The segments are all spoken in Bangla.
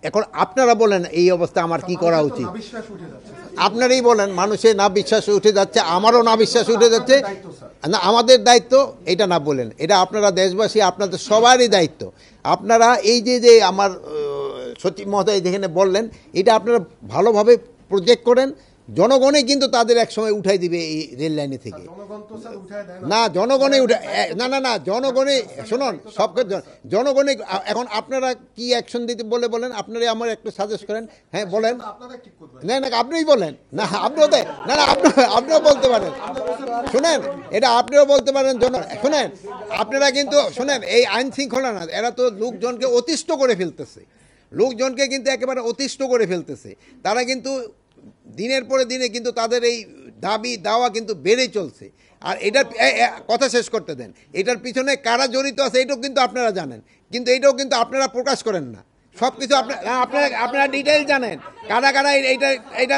এখন আপনারা বলেন এই অবস্থা আমার কি করা উচিত? আপনারাই বলেন, মানুষের না বিশ্বাস উঠে যাচ্ছে, আমারও না বিশ্বাস উঠে যাচ্ছে। না, আমাদের দায়িত্ব এটা না বলেন, এটা আপনারা দেশবাসী, আপনাদের সবারই দায়িত্ব। আপনারা এই যে আমার সচিব মহোদয় যেখানে বললেন, এটা আপনারা ভালোভাবে প্রজেক্ট করেন। জনগণই কিন্তু তাদের এক সময় উঠাই দিবে এই রেল লাইনে থেকে। না, জনগণে উঠে না জনগণে শুনুন, সব জনগণে। এখন আপনারা কি অ্যাকশন দিতে বলেন, আপনারাই আমার একটু সাজেস্ট করেন। হ্যাঁ বলেন। না আপনিই বলেন। না আপনিও আপনিও বলতে পারেন। শুনেন, এটা আপনিও বলতে পারেন। শুনেন, আপনারা কিন্তু শুনেন, এই আইন শৃঙ্খলা না, এরা তো লোকজনকে অতিষ্ঠ করে ফেলতেছে, লোকজনকে কিন্তু একেবারে অতিষ্ঠ করে ফেলতেছে। তারা কিন্তু দিনের পরে দিনে কিন্তু তাদের এই দাবি দাওয়া কিন্তু বেড়ে চলছে। আর এটার কথা শেষ করতে দেন, এটার পিছনে কারা জড়িত আছে এটাও কিন্তু আপনারা জানেন, কিন্তু এটাও কিন্তু আপনারা প্রকাশ করেন না। সব কিছু আপনারা ডিটেইল জানেন, কারা কারা এইটা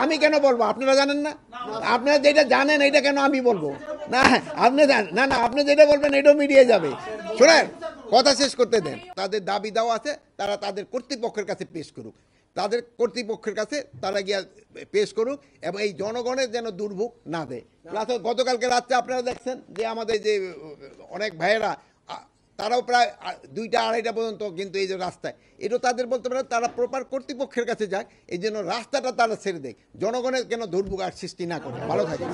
আমি কেন বলবো? আপনারা জানেন না? আপনারা যেটা জানেন এটা কেন আমি বলবো? না আপনি আপনি যেটা বলবেন এটাও মিডিয়ে যাবে। শোনেন, কথা শেষ করতে দেন। তাদের দাবি দেওয়া আছে, তারা তাদের কর্তৃপক্ষের কাছে পেশ করুক, তাদের কর্তৃপক্ষের কাছে তারা গিয়া পেশ করুক, এবং এই জনগণের যেন দুর্ভোগ না দেয়। প্লাস গতকালকে রাত্রে আপনারা দেখছেন যে আমাদের যে অনেক ভাইয়েরা, তারাও প্রায় 2টা 2:30টা পর্যন্ত কিন্তু এই যে রাস্তায়, এটাও তাদের বলতে পারে তারা প্রপার কর্তৃপক্ষের কাছে যায়, এই জন্য রাস্তাটা তারা ছেড়ে দেয়, জনগণের কেন দুর্ভোগ আর সৃষ্টি না করে। ভালো থাকে।